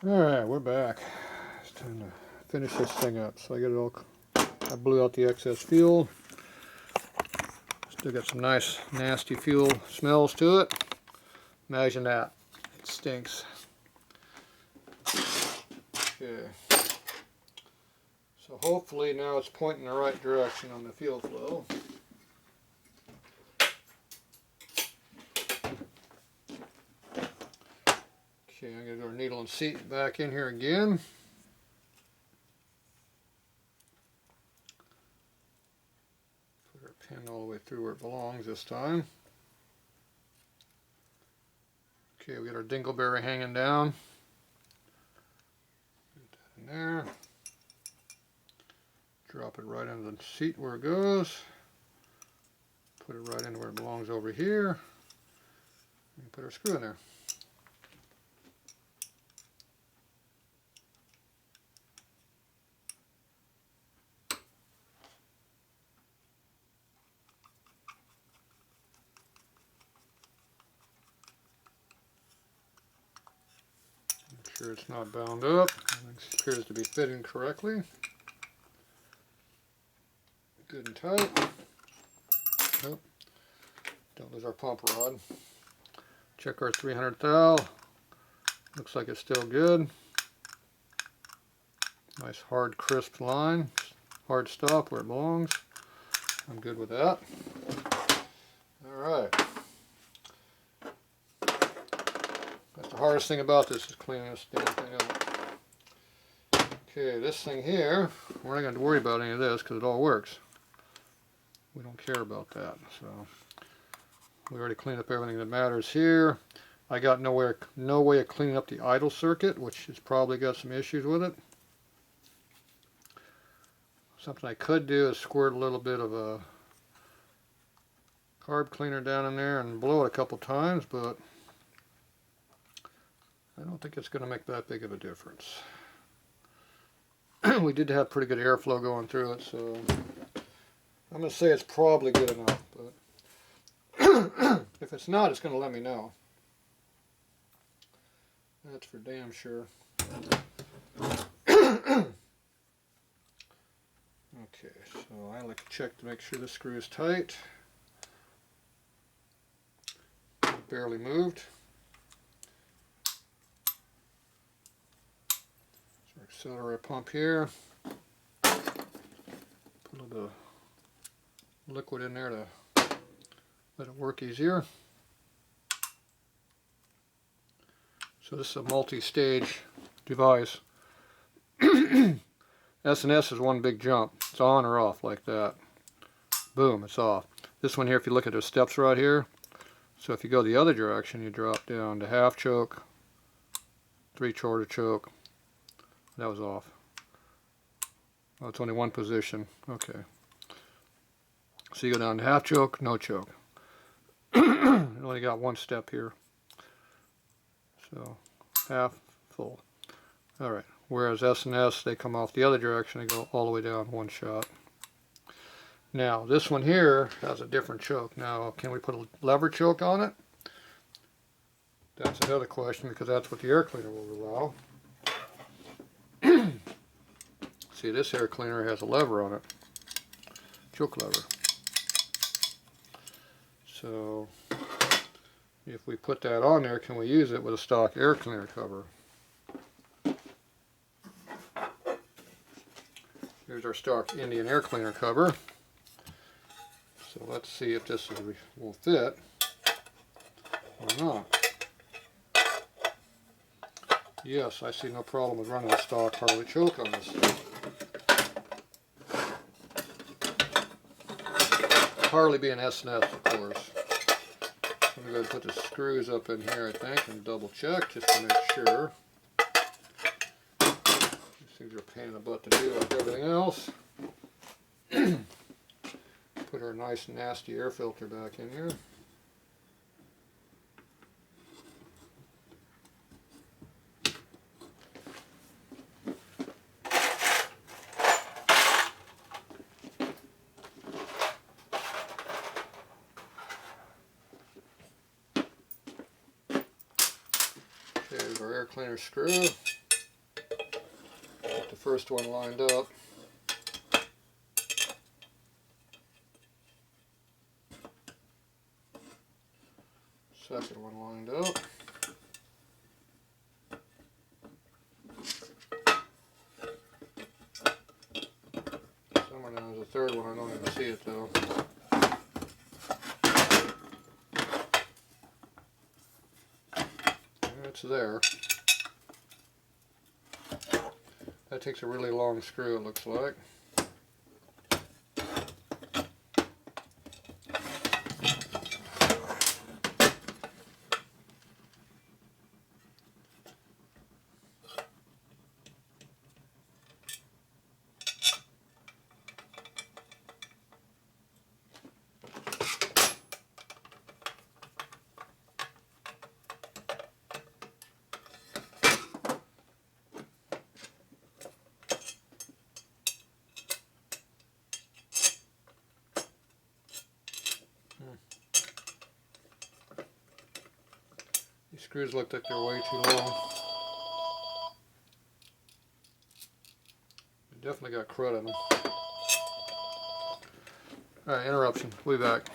Alright, we're back. It's time to finish this thing up. So I blew out the excess fuel. Still got some nice nasty fuel smells to it. Imagine that. It stinks. Okay. So hopefully now it's pointing the right direction on the fuel flow. Okay, I'm going to do our needle and seat back in here again. Put our pin all the way through where it belongs this time. Okay, we got our dingleberry hanging down. Put that in there. Drop it right into the seat where it goes. Put it right into where it belongs over here. And put our screw in there. Make sure it's not bound up. It appears to be fitting correctly. Good and tight. Oh, don't lose our pump rod. Check our 300 thou. Looks like it's still good. Nice hard crisp line. Hard stop where it belongs. I'm good with that. Alright. That's the hardest thing about this is cleaning this damn thing up. Okay, this thing here, we're not going to worry about any of this because it all works. We don't care about that. So we already cleaned up everything that matters here. I got no way of cleaning up the idle circuit, which has probably got some issues with it. Something I could do is squirt a little bit of a carb cleaner down in there and blow it a couple times, but I don't think it's going to make that big of a difference. We did have pretty good airflow going through it, so I'm going to say it's probably good enough, but if it's not, it's going to let me know. That's for damn sure. Okay, so I like to check to make sure the screw is tight. Barely moved. So our accelerator pump here. Put a little bit of liquid in there to let it work easier. So this is a multi-stage device. S&S is one big jump. It's on or off like that. Boom, it's off. This one here, if you look at the steps right here, so if you go the other direction, you drop down to half choke, 3/4 choke. That was off. Oh, it's only one position. Okay. So you go down to half choke, no choke. You only got one step here. So half, full. Alright. Whereas S&S, they come off the other direction and go all the way down one shot. Now, this one here has a different choke. Now, can we put a lever choke on it? That's another question, because that's what the air cleaner will allow. See, this air cleaner has a lever on it. Choke lever. So, if we put that on there, can we use it with a stock air cleaner cover? Here's our stock Indian air cleaner cover. So let's see if this will fit or not. Yes, I see no problem with running a stock Harley choke on this. Harley being S&S, of course. I'm going to go and put the screws up in here, I think, and double check just to make sure. These things are a pain in the butt to do like everything else. Put our nice nasty air filter back in here. There's our air cleaner screw. Got the first one lined up. Second one lined up. Somewhere down there's a third one, I don't even see it though. It's there. That takes a really long screw, it looks like. These screws look like they're way too long. They definitely got crud in them. Alright, interruption. We'll be back.